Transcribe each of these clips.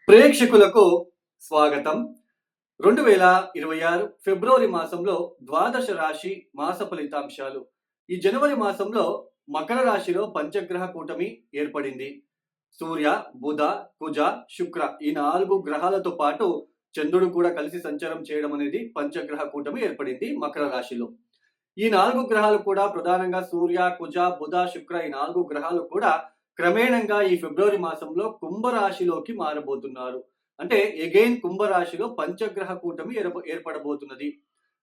ప్రేక్షకులకు స్వాగతం. 2026 ఫిబ్రవరి మాసంలో ద్వాదశ రాశి మాస ఫలితాంశాలు. ఈ జనవరి మాసంలో మకర రాశిలో పంచగ్రహ కూటమి ఏర్పడింది. సూర్య, బుధ, కుజ, శుక్ర ఈ 4 గ్రహాలతో పాటు చంద్రుడు కూడా కలిసి సంచారం చేయడం అనేది పంచగ్రహ కూటమి ఏర్పడింది మకర రాశిలో. ఈ 4 గ్రహాలు కూడా ప్రధానంగా సూర్య, కుజ, బుధ, శుక్ర ఈ 4 గ్రహాలు కూడా క్రమేణంగా ఈ ఫిబ్రవరి మాసంలో కుంభరాశిలోకి మారబోతున్నారు. అంటే ఎగైన్ కుంభరాశిలో పంచగ్రహ కూటమి ఏర్పడబోతున్నది.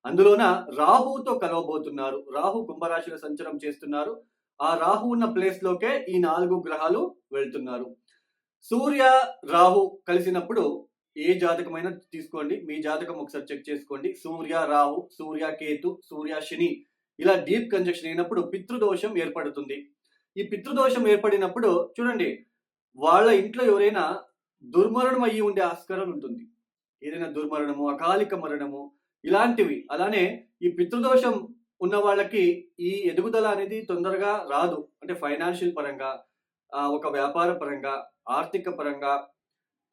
అందులోన రాహుతో కలవబోతున్నారు. రాహు కుంభరాశిలో సంచారం చేస్తున్నారు. ఆ రాహు ఉన్న ప్లేస్ లోకే ఈ 4 గ్రహాలు వెళ్తున్నారు. సూర్య, రాహు కలిసినప్పుడు ఏ జాతకమైనా తీసుకోండి, మీ జాతకం ఒకసారి చెక్ చేసుకోండి. సూర్య, రాహు, సూర్య, కేతు, సూర్య, శని ఇలా డీప్ కంజక్షన్ అయినప్పుడు పితృదోషం ఏర్పడుతుంది. ఈ పితృదోషం ఏర్పడినప్పుడు చూడండి, వాళ్ళ ఇంట్లో ఎవరైనా దుర్మరణం అయ్యి ఉండే ఆస్కారం ఉంటుంది. ఏదైనా దుర్మరణము, అకాలిక మరణము ఇలాంటివి. అలానే ఈ పితృదోషం ఉన్న వాళ్ళకి ఈ ఎదుగుదల అనేది తొందరగా రాదు. అంటే ఫైనాన్షియల్ పరంగా, ఒక వ్యాపార పరంగా, ఆర్థిక పరంగా,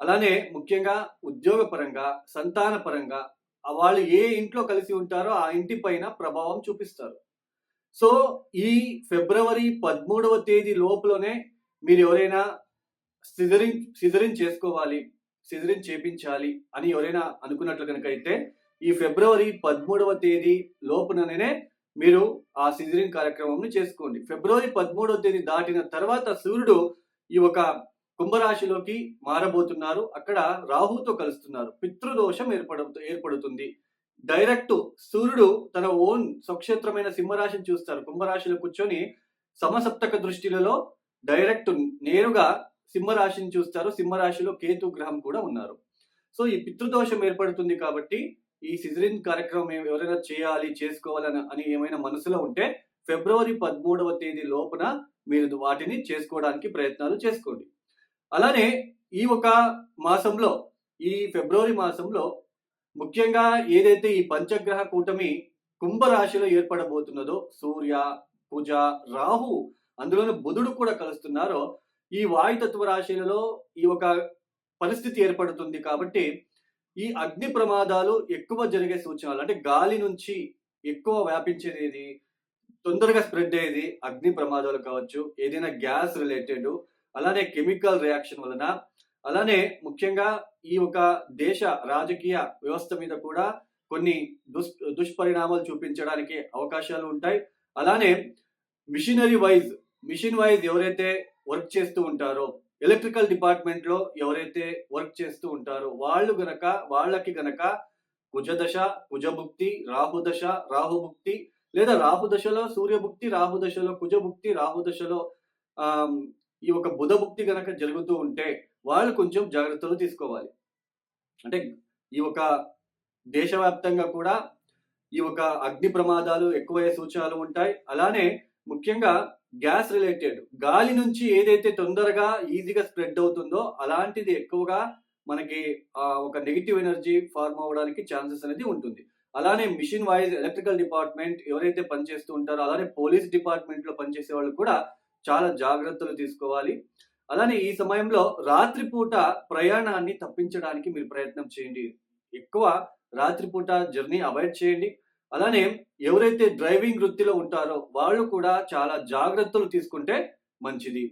అలానే ముఖ్యంగా ఉద్యోగ పరంగా, సంతాన పరంగా వాళ్ళు ఏ ఇంట్లో కలిసి ఉంటారో ఆ ఇంటి పైన ప్రభావం చూపిస్తారు. సో ఈ ఫిబ్రవరి 13వ తేదీ లోపులోనే మీరు ఎవరైనా సిజరిన్ చేసుకోవాలి, సిజరిన్ చేపించాలి అని ఎవరైనా అనుకున్నట్లు కనుక అయితే ఈ ఫిబ్రవరి 13వ తేదీ లోపుననే మీరు ఆ సిజరిన్ కార్యక్రమం చేసుకోండి. ఫిబ్రవరి 13వ తేదీ దాటిన తర్వాత సూర్యుడు ఈ ఒక కుంభరాశిలోకి మారబోతున్నారు. అక్కడ రాహుతో కలుస్తున్నారు. పితృదోషం ఏర్పడుతుంది. డైరెక్ట్ సూర్యుడు తన ఓన్ స్వక్షేత్రమైన సింహరాశిని చూస్తారు. కుంభరాశిలో కూర్చొని సమసప్తక దృష్టిలలో డైరెక్ట్ నేరుగా సింహరాశిని చూస్తారు. సింహరాశిలో కేతు గ్రహం కూడా ఉన్నారు. సో ఈ పితృదోషం ఏర్పడుతుంది కాబట్టి ఈ సిజరిన్ కార్యక్రమం ఎవరైనా చేసుకోవాలని అని ఏమైనా మనసులో ఉంటే ఫిబ్రవరి 13వ తేదీ లోపున మీరు వాటిని చేసుకోవడానికి ప్రయత్నాలు చేసుకోండి. అలానే ఈ ఒక మాసంలో, ఈ ఫిబ్రవరి మాసంలో ముఖ్యంగా ఏదైతే ఈ పంచగ్రహ కూటమి కుంభరాశిలో ఏర్పడబోతున్నదో సూర్య, కుజ, రాహు అందులోనే బుధుడు కూడా కలుస్తున్నారో ఈ వాయుతత్వ రాశులలో ఈ ఒక పరిస్థితి ఏర్పడుతుంది. కాబట్టి ఈ అగ్ని ప్రమాదాలు ఎక్కువ జరిగే సూచనలు, అంటే గాలి నుంచి ఎక్కువ వ్యాపించేది ఏది, తొందరగా స్ప్రెడ్ అయ్యేది అగ్ని ప్రమాదాలు కావచ్చు, ఏదైనా గ్యాస్ రిలేటెడ్, అలానే కెమికల్ రియాక్షన్ వలన, అలానే ముఖ్యంగా ఈ ఒక దేశ రాజకీయ వ్యవస్థ మీద కూడా కొన్ని దుష్పరిణామాలు చూపించడానికి అవకాశాలు ఉంటాయి. అలానే మిషన్ వైజ్ ఎవరైతే వర్క్ చేస్తూ ఉంటారో, ఎలక్ట్రికల్ డిపార్ట్మెంట్ లో ఎవరైతే వర్క్ చేస్తూ ఉంటారో వాళ్ళకి గనక కుజదశ, కుజభుక్తి, రాహుదశ, రాహుభుక్తి, లేదా రాహుదశలో సూర్యభుక్తి, రాహుదశలో కుజభుక్తి, రాహుదశలో ఈ ఒక బుధభుక్తి గనక జరుగుతూ ఉంటే వాళ్ళు కొంచెం జాగ్రత్తలు తీసుకోవాలి. అంటే ఈ ఒక దేశవ్యాప్తంగా కూడా ఈ ఒక అగ్ని ప్రమాదాలు ఎక్కువయ్యే సూచనలు ఉంటాయి. అలానే ముఖ్యంగా గ్యాస్ రిలేటెడ్, గాలి నుంచి ఏదైతే తొందరగా ఈజీగా స్ప్రెడ్ అవుతుందో అలాంటిది ఎక్కువగా మనకి ఒక నెగిటివ్ ఎనర్జీ ఫార్మ్ అవ్వడానికి ఛాన్సెస్ అనేది ఉంటుంది. అలానే మిషన్ వైజ్ ఎలక్ట్రికల్ డిపార్ట్మెంట్ ఎవరైతే పనిచేస్తూ ఉంటారో, అలానే పోలీస్ డిపార్ట్మెంట్ లో పనిచేసే వాళ్ళు కూడా చాలా జాగ్రత్తలు తీసుకోవాలి. అలానే ఈ సమయంలో రాత్రిపూట ప్రయాణాన్ని తప్పించడానికి మీరు ప్రయత్నం చేయండి. ఎక్కువ రాత్రిపూట జర్నీ అవాయిడ్ చేయండి. అలానే ఎవరైతే డ్రైవింగ్ వృత్తిలో ఉంటారో వాళ్ళు కూడా చాలా జాగ్రత్తలు తీసుకుంటే మంచిది.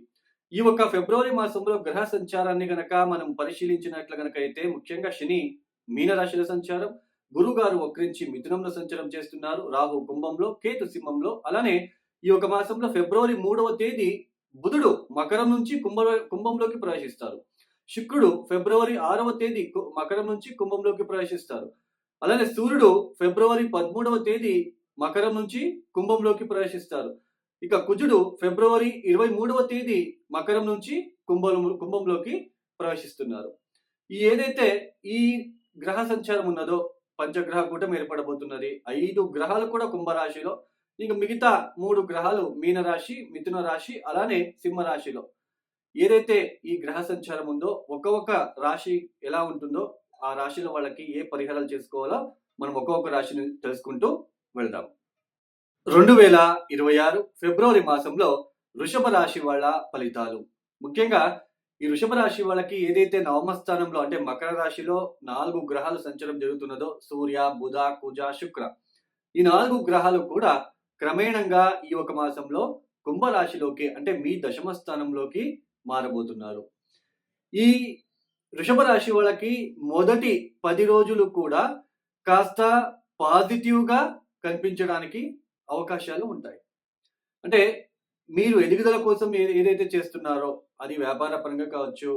ఈ ఒక ఫిబ్రవరి మాసంలో గ్రహ సంచారాన్ని గనక మనం పరిశీలించినట్లు గనక అయితే ముఖ్యంగా శని మీనరాశిలో సంచారం, గురువు గారు వక్రించి మిథునంలో సంచారం చేస్తున్నారు, రాహు కుంభంలో, కేతు సింహంలో. అలానే ఈ ఒక మాసంలో ఫిబ్రవరి 3వ తేదీ బుధుడు మకరం నుంచి కుంభంలోకి ప్రవేశిస్తారు. శుక్రుడు ఫిబ్రవరి 6వ తేదీ మకరం నుంచి కుంభంలోకి ప్రవేశిస్తారు. అలానే సూర్యుడు ఫిబ్రవరి 13వ తేదీ మకరం నుంచి కుంభంలోకి ప్రవేశిస్తారు. ఇక కుజుడు ఫిబ్రవరి 23వ తేదీ మకరం నుంచి కుంభంలోకి ప్రవేశిస్తున్నారు. ఏదైతే ఈ గ్రహ సంచారం ఉన్నదో పంచగ్రహ కూటమి ఏర్పడబోతున్నది. 5 గ్రహాలు కూడా కుంభరాశిలో, ఇక మిగతా 3 గ్రహాలు మీనరాశి, మిథున రాశి, అలానే సింహరాశిలో. ఏదైతే ఈ గ్రహ సంచారం ఉందో ఒక్కొక్క రాశి ఎలా ఉంటుందో ఆ రాశిలో వాళ్ళకి ఏ పరిహారాలు చేసుకోవాలో మనం ఒక్కొక్క రాశిని తెలుసుకుంటూ వెళ్దాం. 2026 ఫిబ్రవరి మాసంలో వృషభ రాశి వాళ్ళ ఫలితాలు. ముఖ్యంగా ఈ వృషభ రాశి వాళ్ళకి ఏదైతే నవమ స్థానంలో అంటే మకర రాశిలో 4 గ్రహాలు సంచారం జరుగుతున్నదో సూర్య, బుధ, కుజ, శుక్ర. ఈ 4 గ్రహాలు కూడా క్రమేణంగా ఈ ఒక మాసంలో కుంభరాశిలోకి అంటే మీ దశమ స్థానంలోకి మారబోతున్నారు. ఈ వృషభ రాశి వాళ్ళకి మొదటి 10 రోజులు కూడా కాస్త పాజిటివ్‌గా కనిపించడానికి అవకాశాలు ఉంటాయి. అంటే మీరు ఎదుగుదల కోసం ఏదైతే చేస్తున్నారో అది వ్యాపార పరంగా కావచ్చు,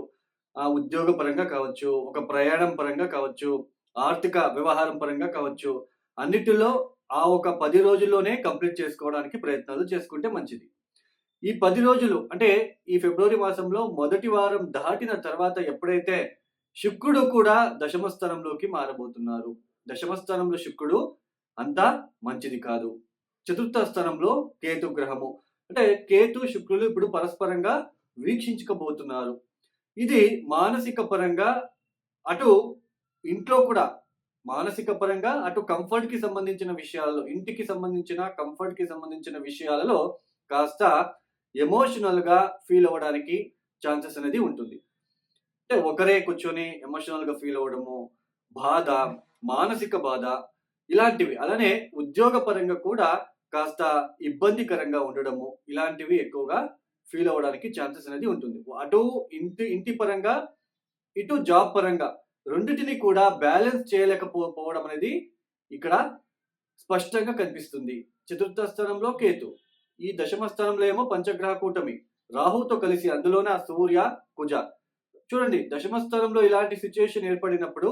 ఉద్యోగ పరంగా కావచ్చు, ఒక ప్రయాణం పరంగా కావచ్చు, ఆర్థిక వ్యవహారం పరంగా కావచ్చు, అన్నిటిలో ఆ ఒక 10 రోజుల్లోనే కంప్లీట్ చేసుకోవడానికి ప్రయత్నాలు చేసుకుంటే మంచిది. ఈ 10 రోజులు అంటే ఈ ఫిబ్రవరి మాసంలో మొదటి వారం దాటిన తర్వాత ఎప్పుడైతే శుక్రుడు కూడా దశమ స్థానంలోకి మారబోతున్నారు. దశమ స్థానంలో శుక్రుడు అంత మంచిది కాదు. చతుర్థ స్థానంలో కేతు గ్రహము. అంటే కేతు, శుక్రులు ఇప్పుడు పరస్పరంగా వీక్షించకబోతున్నారు. ఇది మానసిక పరంగా అటు ఇంట్లో కూడా మానసిక పరంగా అటు కంఫర్ట్‌కి సంబంధించిన విషయాలలో, ఇంటికి సంబంధించిన కంఫర్ట్‌కి సంబంధించిన విషయాలలో కాస్త ఎమోషనల్‌గా ఫీల్ అవ్వడానికి ఛాన్సెస్ అనేది ఉంటుంది. అంటే ఒకరే కూర్చొని ఎమోషనల్‌గా ఫీల్ అవ్వడము, బాధ, మానసిక బాధ ఇలాంటివి. అలానే ఉద్యోగ పరంగా కూడా కాస్త ఇబ్బందికరంగా ఉండడము, ఇలాంటివి ఎక్కువగా ఫీల్ అవ్వడానికి ఛాన్సెస్ అనేది ఉంటుంది. అటు ఇంటి పరంగా, ఇటు జాబ్ పరంగా రెండిటిని కూడా బ్యాలెన్స్ పోవడం అనేది ఇక్కడ స్పష్టంగా కనిపిస్తుంది. చతుర్థ స్థానంలో కేతు. ఈ దశమ స్థానంలో ఏమో పంచగ్రహ కూటమి. రాహుతో కలిసి అందులోనే ఆ సూర్య, కుజ. చూడండి దశమ స్థానంలో ఇలాంటి సిట్యుయేషన్ ఏర్పడినప్పుడు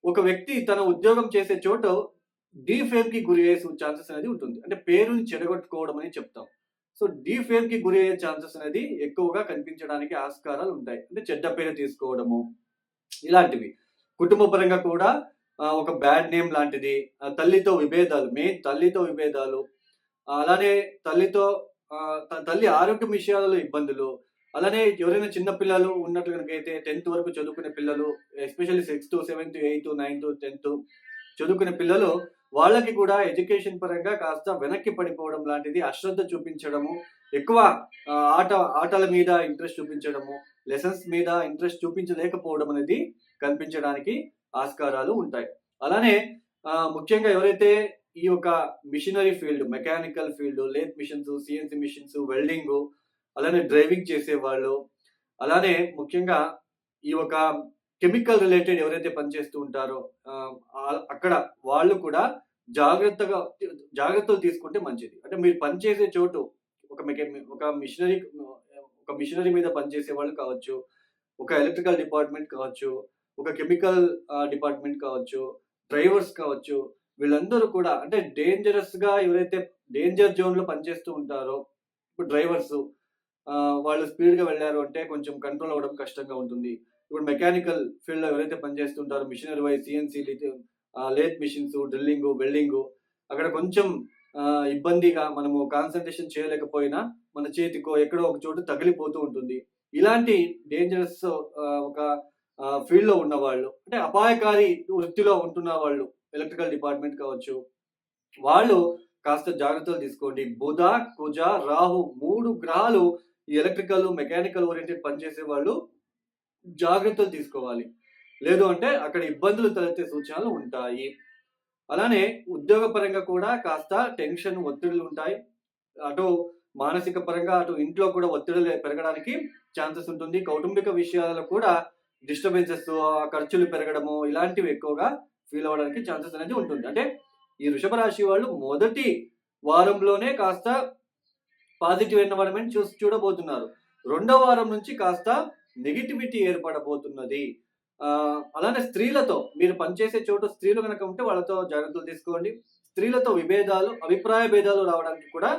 ఒక వ్యక్తి తన ఉద్యోగం చేసే చోటు డీఫేమ్‌కి గురి అయ్యే ఛాన్సెస్ అనేది ఉంటుంది. అంటే పేరుని చెడగొట్టుకోవడం అని చెప్తాం. సో, డీఫేమ్‌కి గురి అయ్యే ఛాన్సెస్ అనేది ఎక్కువగా కనిపించడానికి ఆస్కారాలు ఉంటాయి. అంటే చెడ్డ పేరు తీసుకోవడము ఇలాంటివి. కుటుంబ పరంగా కూడా ఒక బ్యాడ్ నేమ్ లాంటిది, తల్లితో విభేదాలు, మెయిన్ తల్లితో విభేదాలు, అలానే తల్లితో తల్లి ఆరోగ్యం విషయాలలో ఇబ్బందులు, అలానే ఎవరైనా చిన్న పిల్లలు ఉన్నట్టు గనుకైతే 10థ్ వరకు చదువుకునే పిల్లలు, ఎస్పెషల్లీ 6థ్, 7థ్, 8థ్, 9థ్, 10థ్ చదువుకునే పిల్లలు వాళ్ళకి కూడా ఎడ్యుకేషన్ పరంగా కాస్త వెనక్కి పడిపోవడం లాంటిది, అశ్రద్ధ చూపించడము, ఎక్కువ ఆటల మీద ఇంట్రెస్ట్ చూపించడము, లెసన్స్ మీద ఇంట్రెస్ట్ చూపించలేకపోవడం అనేది కనిపించడానికి ఆస్కారాలు ఉంటాయి. అలానే ముఖ్యంగా ఎవరైతే ఈ యొక్క machinery field, mechanical field, lathe machines, CNC machines, welding, అలానే డ్రైవింగ్ చేసేవాళ్ళు, అలానే ముఖ్యంగా ఈ ఒక కెమికల్ రిలేటెడ్ ఎవరైతే పనిచేస్తూ ఉంటారో అక్కడ వాళ్ళు కూడా జాగ్రత్తలు తీసుకుంటే మంచిది. అంటే మీరు పనిచేసే చోటు ఒక మిషనరీ మీద పనిచేసే వాళ్ళు కావచ్చు, ఒక ఎలక్ట్రికల్ డిపార్ట్మెంట్ కావచ్చు, ఒక కెమికల్ డిపార్ట్మెంట్ కావచ్చు, డ్రైవర్స్ కావచ్చు, వీళ్ళందరూ కూడా అంటే డేంజరస్‌గా ఎవరైతే డేంజర్ జోన్‌లో పనిచేస్తూ ఉంటారో, ఇప్పుడు డ్రైవర్సు వాళ్ళు స్పీడ్‌గా వెళ్లారు అంటే కొంచెం కంట్రోల్ అవ్వడం కష్టంగా ఉంటుంది. ఇప్పుడు మెకానికల్ ఫీల్డ్‌లో ఎవరైతే పనిచేస్తుంటారో machinery wise CNC lathe machines, drilling, welding అక్కడ కొంచెం ఇబ్బందిగా మనము కాన్సంట్రేషన్ చేయలేకపోయినా మన చేతికో ఎక్కడో ఒక చోట తగిలిపోతూ ఉంటుంది. ఇలాంటి డేంజరస్ ఒక ఫీల్డ్‌లో ఉన్నవాళ్ళు అంటే అపాయకారి వృత్తిలో ఉంటున్న వాళ్ళు ఎలక్ట్రికల్ డిపార్ట్మెంట్ కావచ్చు, వాళ్ళు కాస్త జాగ్రత్తలు తీసుకోండి. బుధ, కుజ, రాహు 3 గ్రహాలు ఈ ఎలక్ట్రికల్, మెకానికల్ ఓరియెంటెడ్ పనిచేసే వాళ్ళు జాగ్రత్తలు తీసుకోవాలి. లేదు అంటే అక్కడ ఇబ్బందులు తలెత్తే సూచనలు ఉంటాయి. అలానే ఉద్యోగ పరంగా కూడా కాస్త టెన్షన్, ఒత్తిడులు ఉంటాయి. అటు మానసిక పరంగా, అటు ఇంట్లో కూడా ఒత్తిడులు పెరగడానికి ఛాన్సెస్ ఉంటుంది. కౌటుంబిక విషయాలలో కూడా డిస్టర్బెన్సెస్, ఖర్చులు పెరగడము ఇలాంటివి ఎక్కువగా ఫీల్ అవ్వడానికి ఛాన్సెస్ అనేది ఉంటుంది. అంటే ఈ వృషభ రాశి వాళ్ళు మొదటి వారంలోనే కాస్త పాజిటివ్ ఎన్వైరన్మెంట్ చూడబోతున్నారు. రెండో వారం నుంచి కాస్త నెగటివిటీ ఏర్పడబోతున్నది. అలానే స్త్రీలతో మీరు పనిచేసే చోట స్త్రీలు కనుక ఉంటే వాళ్ళతో జాగ్రత్తలు తీసుకోండి. స్త్రీలతో విభేదాలు, అభిప్రాయ భేదాలు రావడానికి కూడా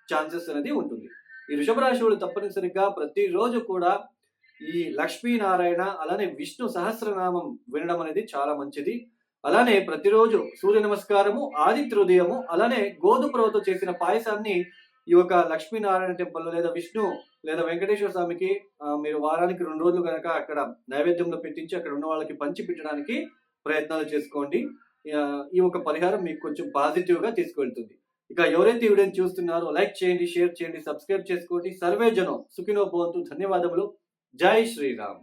ఛాన్సెస్ అనేది ఉంటుంది. ఈ వృషభ రాశి వాళ్ళు తప్పనిసరిగా ప్రతిరోజు కూడా ఈ లక్ష్మీనారాయణ అలానే విష్ణు సహస్రనామం వినడం అనేది చాలా మంచిది. అలానే ప్రతిరోజు సూర్య నమస్కారము, ఆదిత్య హృదయము, అలానే గోధుమ రవ్వతో చేసిన పాయసాన్ని ఈ యొక్క లక్ష్మీనారాయణ టెంపుల్ లేదా విష్ణు లేదా వెంకటేశ్వర స్వామికి మీరు వారానికి 2 రోజులు కనుక అక్కడ నైవేద్యంలో పెట్టించి అక్కడ ఉన్న వాళ్ళకి పంచి పెట్టడానికి ప్రయత్నాలు చేసుకోండి. ఈ ఒక పరిహారం మీకు కొంచెం పాజిటివ్‌గా తీసుకెళ్తుంది. ఇక ఎవరైతే ఈ వీడియోని చూస్తున్నారో లైక్ చేయండి, షేర్ చేయండి, సబ్స్క్రైబ్ చేసుకోండి. సర్వే జనం సుఖినో భవంతు. ధన్యవాదములు. జై శ్రీరామ్.